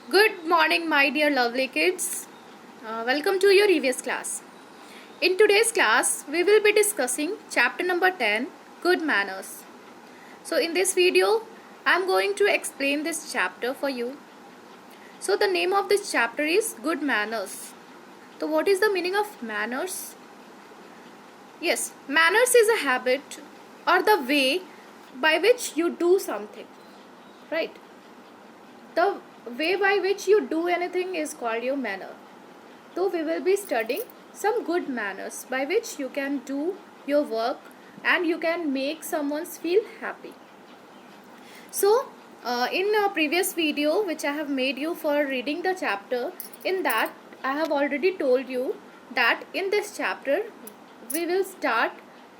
Good morning, my dear lovely kids. Welcome to your EVS class. In today's class, we will be discussing chapter number 10, Good Manners. So, in this video, I am going to explain this chapter for you. So, the name of this chapter is Good Manners. So, what is the meaning of manners? Yes, manners is a habit or the way by which you do something, right? The way by which you do anything is called your manner. So we will be studying some good manners by which you can do your work and you can make someone feel happy. So in a previous video which I have made you for reading the chapter, in that I have already told you that in this chapter we will start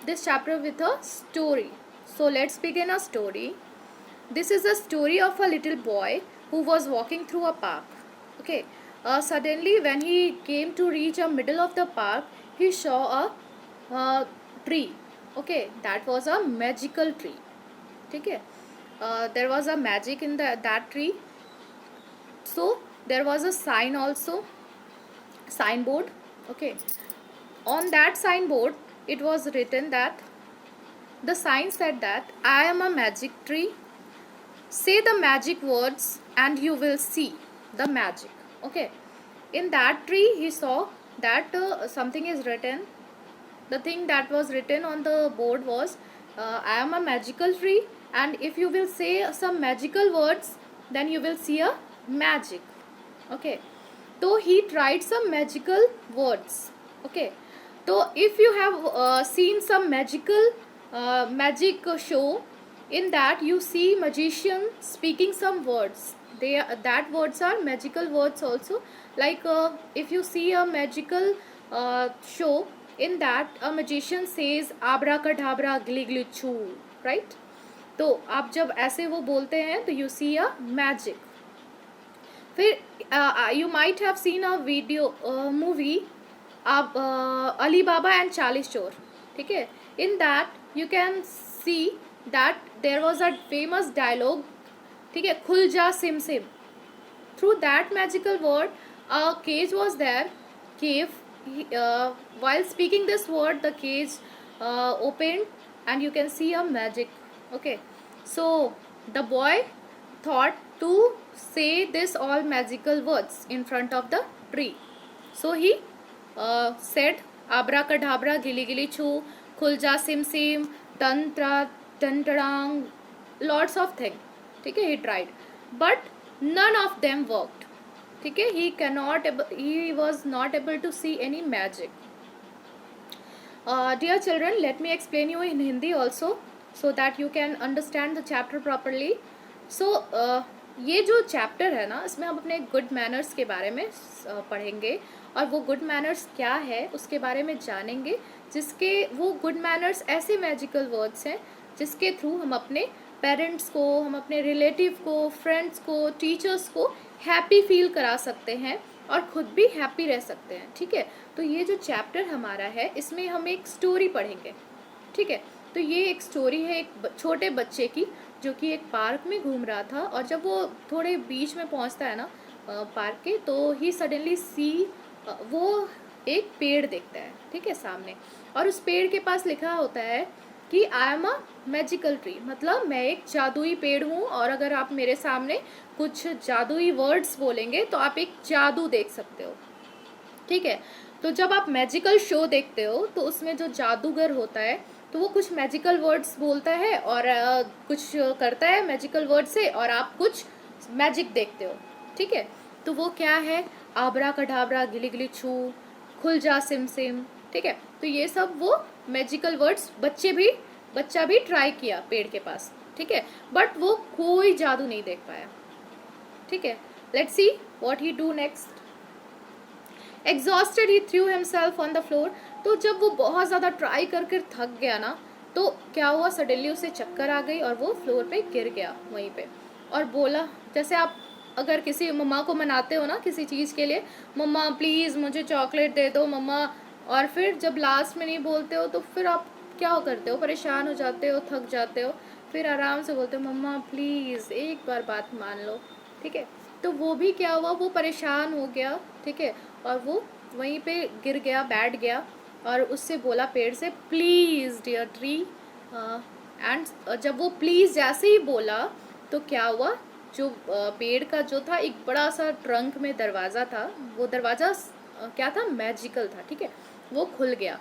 this chapter with a story. So let's begin a story. This is a story of a little boy who was walking through a park. Okay. Suddenly, when he came to reach a middle of the park, he saw a tree. Okay, that was a magical tree. Okay. There was a magic in that tree. So there was a sign also, signboard. Okay. On that signboard, it was written that the sign said that I am a magic tree. Say the magic words and you will see the magic. Okay. In that tree he saw that something is written. The thing that was written on the board was I am a magical tree, and if you will say some magical words, then you will see a magic. Okay. So he tried some magical words. Okay. So if you have seen some magic show, in that you see magician speaking some words. That words are magical words also. Like if you see a magical show, in that a magician says abracadabra gili gili choo, right? तो आप जब ऐसे वो बोलते हैं तो you see a magic. फिर you might have seen a video movie आप अली बाबा एंड 40 चोर. ठीक है. In that you can see that there was a famous dialogue. ठीक है. खुल जा SIM SIM. Through that magical word, a cage was there. Cave. While speaking this word, the cage opened and you can see a magic. Okay. So the boy thought to say this all magical words in front of the tree. So he said abracadabra gili gili choo, khul ja sim sim, tantra tantarang, lots of things. ठीक है. He tried, but none of them worked. ठीक है. He was not able to see any magic. Dear children, let me explain you in Hindi also so that you can understand the chapter properly. So ये जो chapter है ना, इसमें हम अपने good manners के बारे में पढ़ेंगे और वो गुड मैनर्स क्या है उसके बारे में जानेंगे. जिसके वो गुड मैनर्स ऐसे मैजिकल वर्ड्स हैं जिसके थ्रू हम अपने पेरेंट्स को, हम अपने रिलेटिव को, फ्रेंड्स को, टीचर्स को हैप्पी फील करा सकते हैं और खुद भी हैप्पी रह सकते हैं. ठीक है. तो ये जो चैप्टर हमारा है इसमें हम एक स्टोरी पढ़ेंगे. ठीक है. तो ये एक स्टोरी है एक छोटे बच्चे की जो कि एक पार्क में घूम रहा था, और जब वो थोड़े बीच में पहुंचता है ना पार्क के, तो ही सडनली वो एक पेड़ देखता है. ठीक है. सामने, और उस पेड़ के पास लिखा होता है कि I am a magical tree, मतलब मैं एक जादुई पेड़ हूँ और अगर आप मेरे सामने कुछ जादुई वर्ड्स बोलेंगे तो आप एक जादू देख सकते हो. ठीक है. तो जब आप मैजिकल शो देखते हो तो उसमें जो जादूगर होता है तो वो कुछ मैजिकल वर्ड्स बोलता है और कुछ करता है मैजिकल वर्ड से, और आप कुछ मैजिक देखते हो. ठीक है. तो वो क्या है? आबरा कढाबरा गिली गिली छू, खुल जा सिम सिम. ठीक है. तो ये सब वो मैजिकल वर्ड्स बच्चा भी ट्राई किया पेड़ के पास. ठीक है. बट वो कोई जादू नहीं देख पाया. ठीक है. Let's see what he do next. Exhausted he through himself on the floor. तो जब वो बहुत ज़्यादा ट्राई कर थक गया ना, तो क्या हुआ, सडनली उसे चक्कर आ गई और वो फ्लोर पे गिर गया वहीं पे, और बोला, जैसे आप अगर किसी मम्मा को मनाते हो ना किसी चीज़ के लिए, मम्मा प्लीज़ मुझे चॉकलेट दे दो मम्मा, और फिर जब लास्ट में नहीं बोलते हो तो फिर आप क्या करते हो, परेशान हो जाते हो, थक जाते हो, फिर आराम से बोलते हो मम्मा प्लीज़ एक बार बात मान लो. ठीक है. तो वो भी क्या हुआ, वो परेशान हो गया, ठीक है, और वो वहीं पे गिर गया, बैठ गया और उससे बोला पेड़ से, प्लीज़ डियर ट्री। एंड जब वो प्लीज़ जैसे ही बोला तो क्या हुआ, जो पेड़ का जो था एक बड़ा सा ट्रंक में दरवाज़ा था, वो दरवाज़ा क्या था, मैजिकल था, ठीक है, वो खुल गया,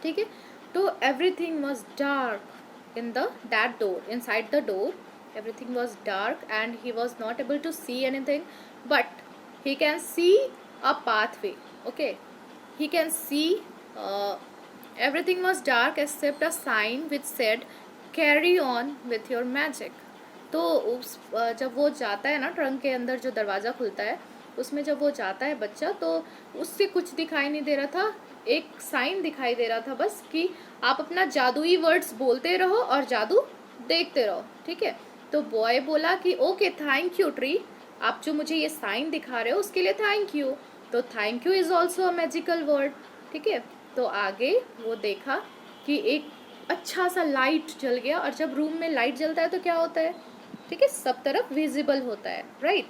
ठीक है। तो everything was dark in the that door, in side the door everything was dark and he was not able to see anything, but he can see a pathway, okay, he can see everything was dark except a sign which said carry on with your magic। तो उस जब वो जाता है ना trunk के अंदर, जो दरवाज़ा खुलता है उसमें जब वो जाता है बच्चा, तो उससे कुछ दिखाई नहीं दे रहा था, एक साइन दिखाई दे रहा था बस कि आप अपना जादुई वर्ड्स बोलते रहो और जादू देखते रहो, ठीक है। तो बॉय बोला कि ओके थैंक यू ट्री, आप जो मुझे ये साइन दिखा रहे हो उसके लिए थैंक यू। तो thank you is also a magical word, ठीक है। तो आगे वो देखा कि एक अच्छा सा लाइट जल गया, और जब रूम में लाइट जलता है तो क्या होता है, ठीक है, सब तरफ विजिबल होता है, राइट।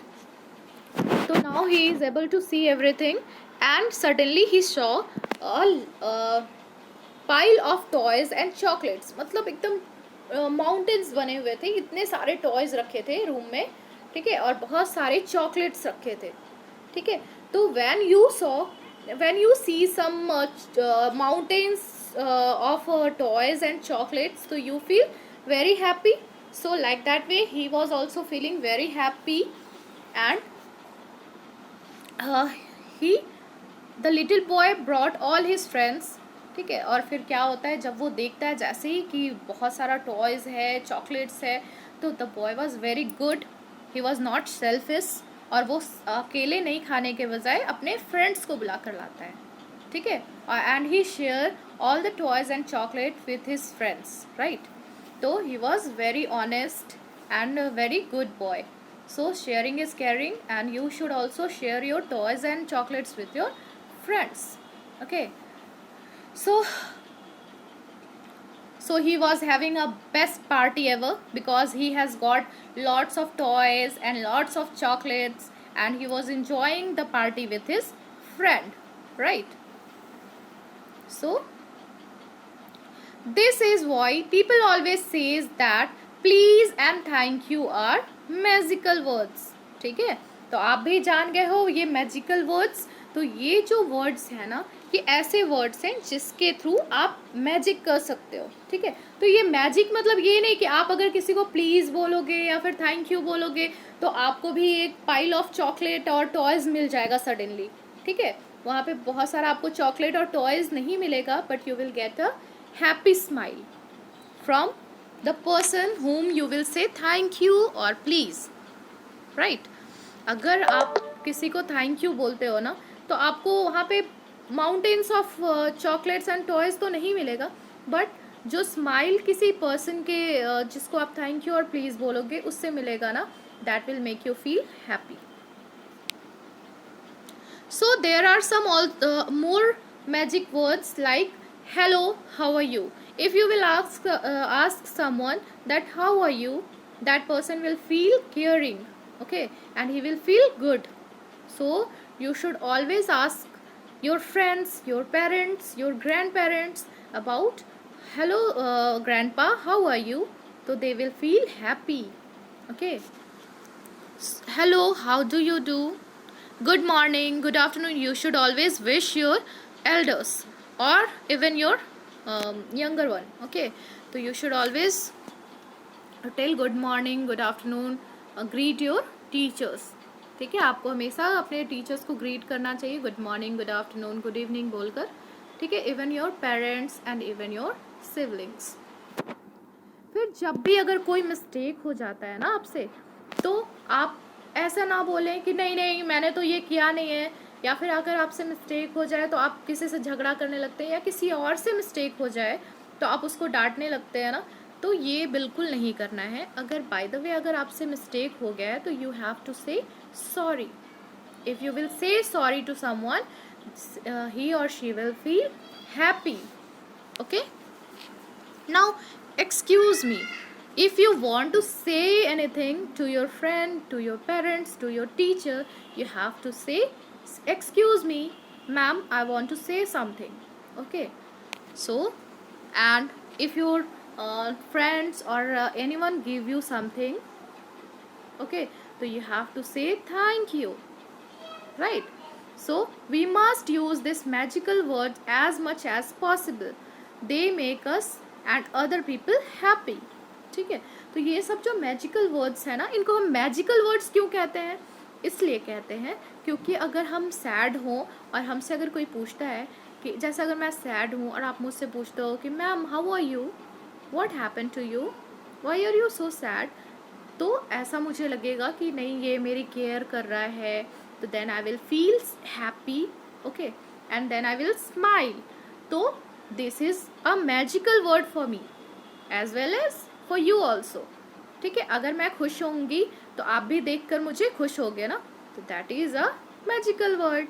तो now he is able to see everything and suddenly he saw a pile of toys and chocolates, मतलब एकदम माउंटेन्स बने हुए थे, इतने सारे टॉयज रखे थे रूम में, ठीक है, और बहुत सारे चॉकलेट्स रखे थे, ठीक है। तो when you see some mountains of toys and chocolates, तो you feel very happy. So like that way he was also feeling very happy and he the little boy brought all his friends, ठीक है। और फिर क्या होता है, जब वो देखता है जैसे ही कि बहुत सारा टॉयज़ है, चॉकलेट्स है, तो the boy was very good, he was not selfish, और वो अकेले नहीं खाने के बजाय अपने फ्रेंड्स को बुला कर लाता है, ठीक है। And he share all the toys and chocolate with his friends, right. तो he was very honest and very good boy. So sharing is caring and you should also share your toys and chocolates with your friends. Okay, so he was having a best party ever because he has got lots of toys and lots of chocolates, and he was enjoying the party with his friend, right? So this is why people always says that please and thank you are magical words. ठीक है, तो आप भी जान गए हो ये magical words. तो ये जो वर्ड्स है ना, ये ऐसे वर्ड्स हैं जिसके थ्रू आप मैजिक कर सकते हो, ठीक है। तो ये मैजिक मतलब ये नहीं कि आप अगर किसी को प्लीज़ बोलोगे या फिर थैंक यू बोलोगे तो आपको भी एक पाइल ऑफ चॉकलेट और टॉयज़ मिल जाएगा सडनली, ठीक है। वहाँ पे बहुत सारा आपको चॉकलेट और टॉयज़ नहीं मिलेगा, but you will get a happy smile from the person whom you will say thank you or please, right? अगर आप किसी को थैंक यू बोलते हो ना, तो आपको वहाँ पे mountains of chocolates and toys तो नहीं मिलेगा, बट जो स्माइल किसी पर्सन के जिसको आप थैंक यू और प्लीज़ बोलोगे उससे मिलेगा ना, that will make you feel happy. So there are some more magic words like hello, how are you? If you will ask someone that how are you, that person will feel caring, okay, and he will feel good. So you should always ask your friends, your parents, your grandparents about hello grandpa, how are you? So they will feel happy, okay. Hello, how do you do? Good morning, good afternoon. You should always wish your elders or even your younger one, okay. So you should always tell good morning, good afternoon, greet your teachers, ठीक है। आपको हमेशा अपने teachers को greet करना चाहिए, good morning, good afternoon, good evening बोलकर, ठीक है। Even your parents and even your siblings. फिर जब भी अगर कोई मिस्टेक हो जाता है ना आपसे, तो आप ऐसा ना बोलें कि नहीं नहीं मैंने तो ये किया नहीं है, या फिर अगर आपसे मिस्टेक हो जाए तो आप किसी से झगड़ा करने लगते हैं, या किसी और से मिस्टेक हो जाए तो आप उसको डांटने लगते हैं ना, तो ये बिल्कुल नहीं करना है. अगर बाय द वे अगर आपसे मिस्टेक हो गया है तो you have to say sorry. If you will say sorry to someone, he or she will feel happy, okay. Now excuse me, If you want to say anything to your friend, to your parents, to your teacher, you have to say, excuse me ma'am, I want to say something. Okay, so and if your friends or anyone give you something, okay, so you have to say thank you, right? So we must use this magical words as much as possible. They make us and other people happy. ठीक है, तो ये सब जो magical words है ना, इनको हम मैजिकल वर्ड्स क्यों कहते हैं? इसलिए कहते हैं क्योंकि अगर हम सैड हों और हमसे अगर कोई पूछता है कि जैसे अगर मैं सैड हूँ और आप मुझसे पूछते हो कि ma'am how are you, what happen to you, why are you so sad, तो ऐसा मुझे लगेगा कि नहीं ये मेरी केयर कर रहा है, तो then I will feel happy, okay, and then I will smile. तो this is a magical word for me as well as for you also. ठीक है, अगर मैं खुश होंगी तो आप भी देखकर मुझे खुश होगे ना, तो that is a magical word.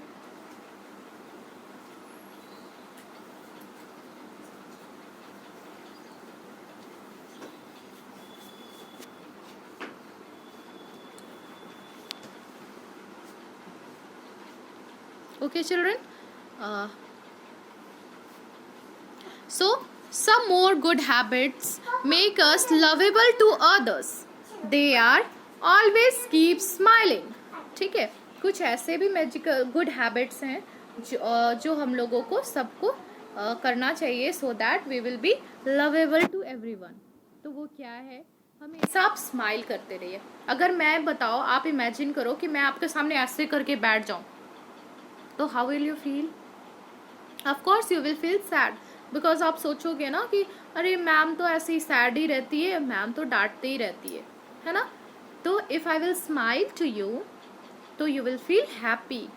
Okay children, so some more good habits make us lovable to others. They are always keep smiling. ठीक है, कुछ ऐसे भी मैजिकल गुड हैबिट्स हैं जो हम लोगों को सबको करना चाहिए so that we will be lovable to everyone. तो वो क्या है? हमेशा आप स्माइल करते रहिए. अगर मैं बताओ, आप इमेजिन करो कि मैं आपके सामने ऐसे करके बैठ जाऊं, तो how will you feel? Of course you will feel sad, because आप सोचोगे ना कि अरे मैम तो ऐसे ही सैड ही रहती है, मैम तो डांटती ही रहती है ना. तो if I will smile to you, तो यू विल फील हैप्पी.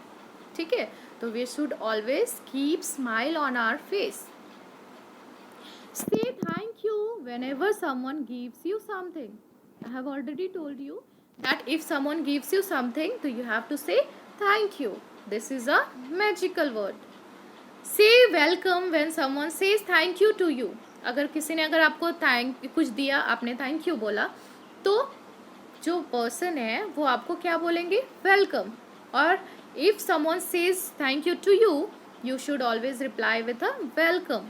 ठीक है, तो we should always keep smile on our face. Say thank you whenever someone gives you something. I have already told you that if someone gives you something, तो you have to say thank you. This is a magical word. Say welcome when someone says thank you to you. अगर किसी ने अगर आपको कुछ दिया, आपने thank you बोला, तो जो पर्सन है वो आपको क्या बोलेंगे? वेलकम. और if someone says thank you to you, you should always reply with a welcome.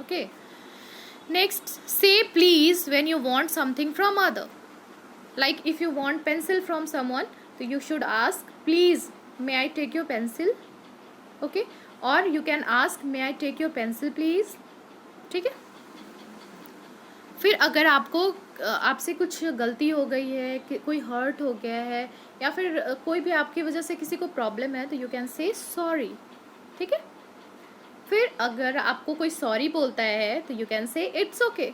Okay. Next, say please when you want something from other. Like if you want pencil from someone, so you should ask please may I take your pencil, okay, or you can ask may I take your pencil please. ठीक है. फिर अगर आपको आपसे कुछ गलती हो गई है, कि कोई हर्ट हो गया है, या फिर कोई भी आपकी वजह से किसी को प्रॉब्लम है, तो यू कैन से सॉरी. ठीक है. फिर अगर आपको कोई सॉरी बोलता है, तो you can say it's okay,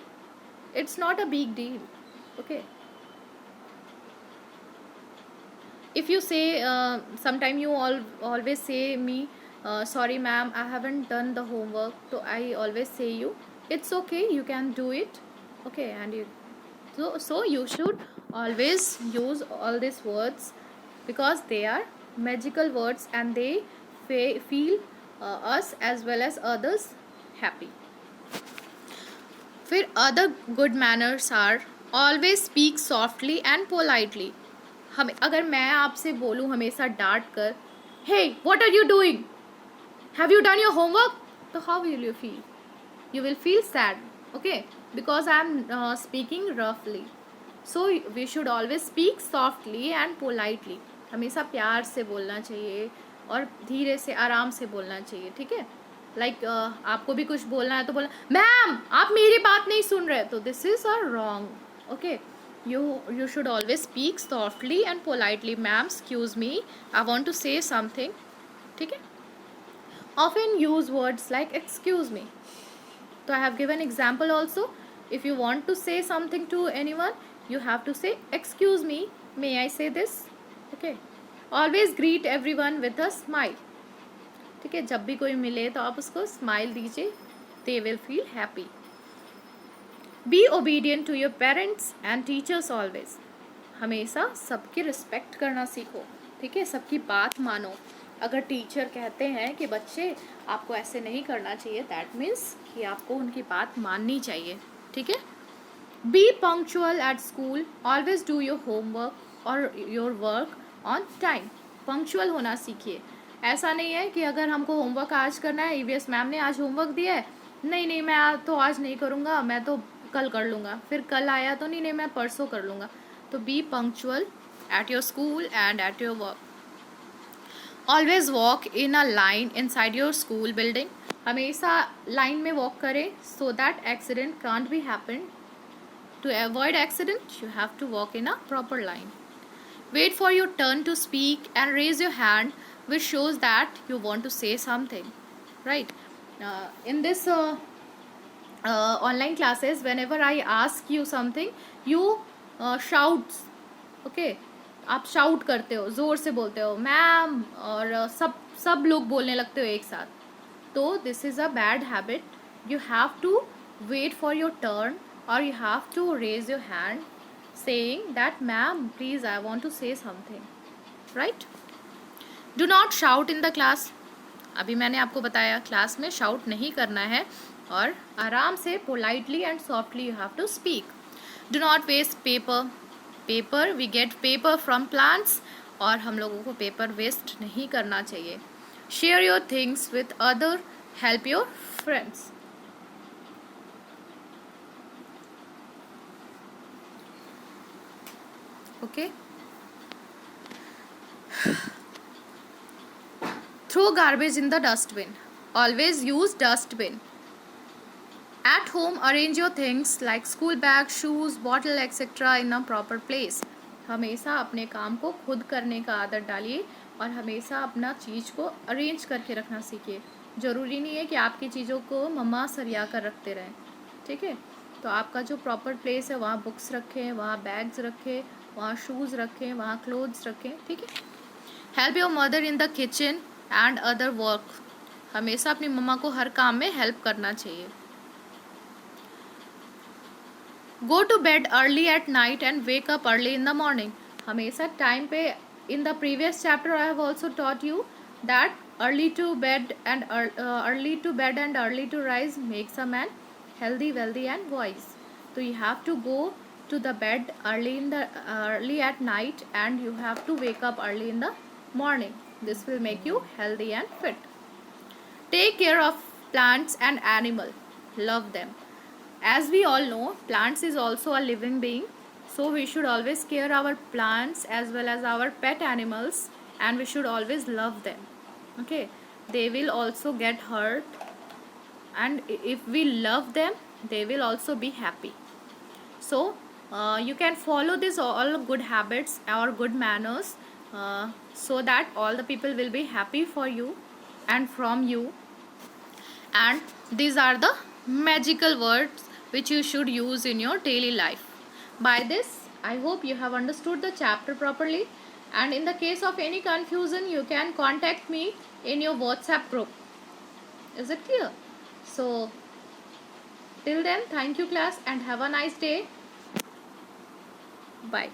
it's not a big deal. Okay. If you say sometime you always say me sorry ma'am I haven't done the homework, so I always say you it's okay, you can do it. Okay, and you so you should always use all these words because they are magical words and they feel us as well as others happy. फिर other good manners are always speak softly and politely. हम अगर मैं आपसे बोलूँ हमेशा डांट कर, hey what are you doing, have you done your homework, तो how will you feel? You will feel sad. Okay, because I am speaking रफली. So we should always speak softly and politely. हमेशा प्यार से बोलना चाहिए और धीरे से आराम से बोलना चाहिए. ठीक है. लाइक आपको भी कुछ बोलना है तो बोलना मैम आप मेरी बात नहीं सुन रहे, तो this is a wrong. Okay, you should always speak softly and politely. Ma'am, excuse me, I want to say something. ठीक है. Often use words like excuse me. So I have given example also. If you want to say something to anyone, you have to say excuse me, may I say this. Okay. Always greet everyone with a smile. ठीक है, जब भी कोई मिले तो आप उसको smile दीजिए. They will feel happy. Be obedient to your parents and teachers always. हमेशा सबकी रिस्पेक्ट करना सीखो. ठीक है, सबकी बात मानो. अगर टीचर कहते हैं कि बच्चे आपको ऐसे नहीं करना चाहिए, दैट मीन्स कि आपको उनकी बात माननी चाहिए. ठीक है. Be punctual at school. Always do your homework or your work on time. Punctual होना सीखिए. ऐसा नहीं है कि अगर हमको होमवर्क आज करना है, ईवीएस मैम ने आज होमवर्क दिया है, नहीं मैं तो आज नहीं करूँगा, मैं तो कल कर लूँगा. फिर कल आया तो नहीं मैं परसों कर लूँगा. तो B punctual at your school and at your work. Always walk in a line inside your school building. हमेशा लाइन में वॉक करें so that accident can't be happen. To avoid accident, you have to walk in a proper line. Wait for your turn to speak and raise your hand, which shows that you want to say something. Right? In this online classes, whenever I ask you something, you shout. Okay? आप shout करते हो, ज़ोर से बोलते हो ma'am, और सब लोग बोलने लगते हो एक साथ. तो this is a bad habit. You have to wait for your turn और you have to raise your hand saying that ma'am please I want to say something. Right? Do not shout in the class. अभी मैंने आपको बताया class में shout नहीं करना है और आराम से politely and softly you have to speak. Do not waste paper. Paper, we get paper from plants, और हम लोगों को पेपर वेस्ट नहीं करना चाहिए. Share your things with other, help your friends. Okay. Throw garbage in the dustbin. Always use dustbin. At home, arrange your things like school bag, shoes, bottle, etc. in a proper place. हमेशा अपने काम को खुद करने का आदत डालिए और हमेशा अपना चीज़ को अरेंज करके रखना सीखिए. ज़रूरी नहीं है कि आपकी चीज़ों को मम्मा सरिया कर रखते रहें. ठीक है? तो आपका जो प्रॉपर प्लेस है वहाँ बुक्स रखें, वहाँ बैग्स रखें, वहाँ शूज़ रखें, वहाँ क्लोथ्स रखें. ठीक है? Help your mother in the kitchen and other work. हमेशा अपनी मम्मा को हर काम में हेल्प करना चाहिए. Go to bed early at night and wake up early in the morning. हमेशा टाइम पे. In the previous chapter I have also taught you that early to bed and early to rise makes a man healthy, wealthy and wise. So you have to go to the bed early at night and you have to wake up early in the morning. This will make you healthy and fit. Take care of plants and animal. Love them. As we all know, plants is also a living being, so we should always care our plants as well as our pet animals, and we should always love them. Okay, they will also get hurt, and if we love them, they will also be happy. So you can follow this all good habits or good manners, so that all the people will be happy for you and from you. And these are the magical words which you should use in your daily life. By this, I hope you have understood the chapter properly, and in the case of any confusion, you can contact me in your WhatsApp group. Is it clear? So, till then, thank you class and have a nice day. Bye.